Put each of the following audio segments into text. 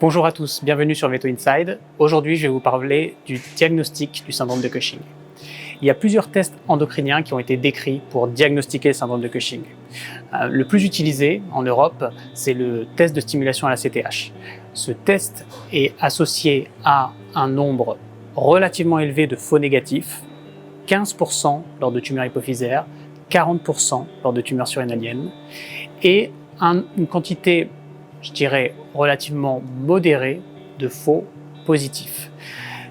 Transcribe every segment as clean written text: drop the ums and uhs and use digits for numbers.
Bonjour à tous, bienvenue sur Veto Inside. Aujourd'hui, je vais vous parler du diagnostic du syndrome de Cushing. Il y a plusieurs tests endocriniens qui ont été décrits pour diagnostiquer le syndrome de Cushing. Le plus utilisé en Europe, c'est le test de stimulation à la CTH. Ce test est associé à un nombre relativement élevé de faux négatifs, 15% lors de tumeurs hypophysaires, 40% lors de tumeurs surrénaliennes, et une quantité, je dirais, relativement modérée de faux positifs.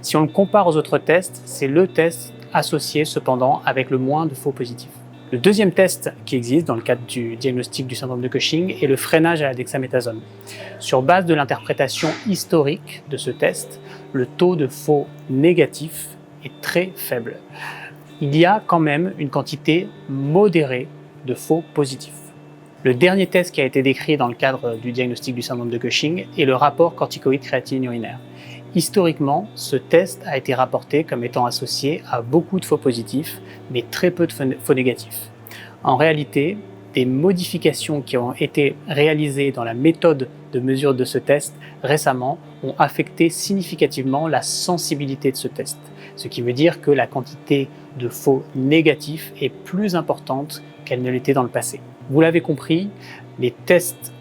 Si on le compare aux autres tests, c'est le test associé cependant avec le moins de faux positifs. Le deuxième test qui existe dans le cadre du diagnostic du syndrome de Cushing est le freinage à la dexaméthasone. Sur base de l'interprétation historique de ce test, le taux de faux négatifs est très faible. Il y a quand même une quantité modérée de faux positifs. Le dernier test qui a été décrit dans le cadre du diagnostic du syndrome de Cushing est le rapport corticoïde-créatinine urinaire. Historiquement, ce test a été rapporté comme étant associé à beaucoup de faux positifs, mais très peu de faux négatifs. En réalité, des modifications qui ont été réalisées dans la méthode de mesure de ce test récemment ont affecté significativement la sensibilité de ce test, ce qui veut dire que la quantité de faux négatifs est plus importante qu'elle ne l'était dans le passé. Vous l'avez compris, les tests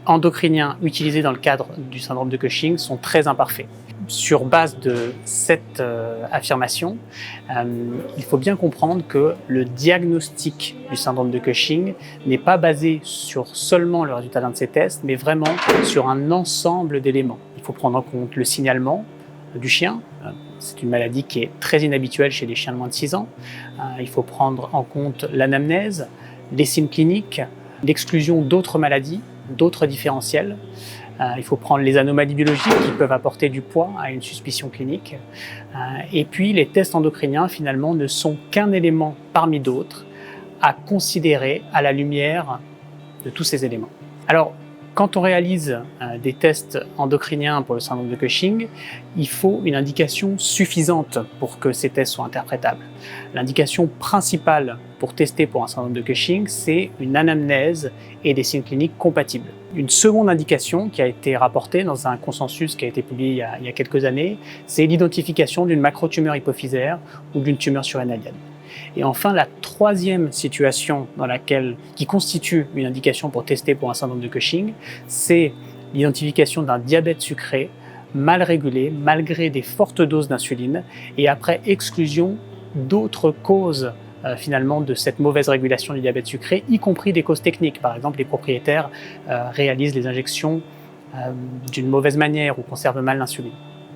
endocriniens utilisés dans le cadre du syndrome de Cushing sont très imparfaits. Sur base de cette affirmation, il faut bien comprendre que le diagnostic du syndrome de Cushing n'est pas basé sur seulement le résultat d'un de ces tests, mais vraiment sur un ensemble d'éléments. Il faut prendre en compte le signalement du chien. C'est une maladie qui est très inhabituelle chez les chiens de moins de 6 ans. Il faut prendre en compte l'anamnèse, les signes cliniques, l'exclusion d'autres maladies, d'autres différentiels. Il faut prendre les anomalies biologiques qui peuvent apporter du poids à une suspicion clinique. Et puis les tests endocriniens finalement ne sont qu'un élément parmi d'autres à considérer à la lumière de tous ces éléments. Alors, quand on réalise des tests endocriniens pour le syndrome de Cushing, il faut une indication suffisante pour que ces tests soient interprétables. L'indication principale pour tester pour un syndrome de Cushing, c'est une anamnèse et des signes cliniques compatibles. Une seconde indication qui a été rapportée dans un consensus qui a été publié il y a quelques années, c'est l'identification d'une macrotumeur hypophysaire ou d'une tumeur surrénalienne. Et enfin, la troisième situation qui constitue une indication pour tester pour un syndrome de Cushing, c'est l'identification d'un diabète sucré mal régulé malgré des fortes doses d'insuline et après exclusion d'autres causes finalement de cette mauvaise régulation du diabète sucré, y compris des causes techniques. Par exemple, les propriétaires réalisent les injections d'une mauvaise manière ou conservent mal l'insuline.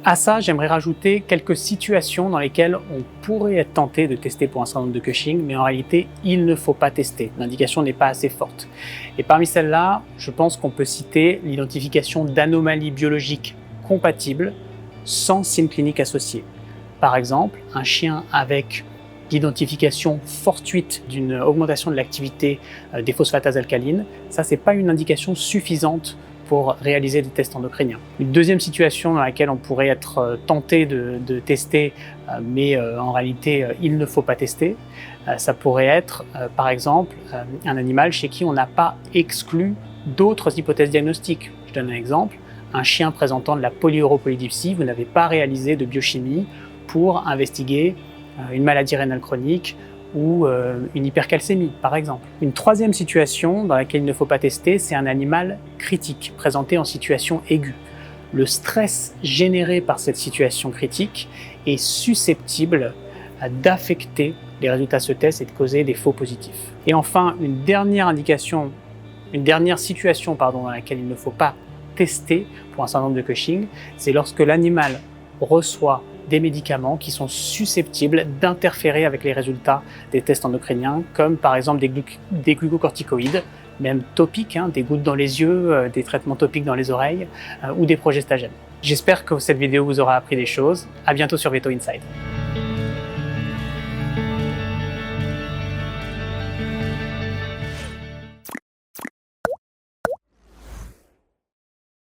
À ça, j'aimerais rajouter quelques situations dans lesquelles on pourrait être tenté de tester pour un syndrome de Cushing, mais en réalité, il ne faut pas tester. L'indication n'est pas assez forte. Et parmi celles-là, je pense qu'on peut citer l'identification d'anomalies biologiques compatibles sans signe clinique associé. Par exemple, un chien avec l'identification fortuite d'une augmentation de l'activité des phosphatases alcalines, ça, c'est pas une indication suffisante pour réaliser des tests endocriniens. Une deuxième situation dans laquelle on pourrait être tenté de tester, mais en réalité il ne faut pas tester, ça pourrait être par exemple un animal chez qui on n'a pas exclu d'autres hypothèses diagnostiques. Je donne un exemple, un chien présentant de la polyuropolydipsie, vous n'avez pas réalisé de biochimie pour investiguer une maladie rénale chronique ou une hypercalcémie, par exemple. Une troisième situation dans laquelle il ne faut pas tester, c'est un animal critique, présenté en situation aiguë. Le stress généré par cette situation critique est susceptible d'affecter les résultats de ce test et de causer des faux positifs. Et enfin, une dernière situation dans laquelle il ne faut pas tester pour un syndrome de Cushing, c'est lorsque l'animal reçoit des médicaments qui sont susceptibles d'interférer avec les résultats des tests endocriniens, comme par exemple des glucocorticoïdes, même topiques, des gouttes dans les yeux, des traitements topiques dans les oreilles ou des progestagènes. J'espère que cette vidéo vous aura appris des choses. À bientôt sur Veto Inside.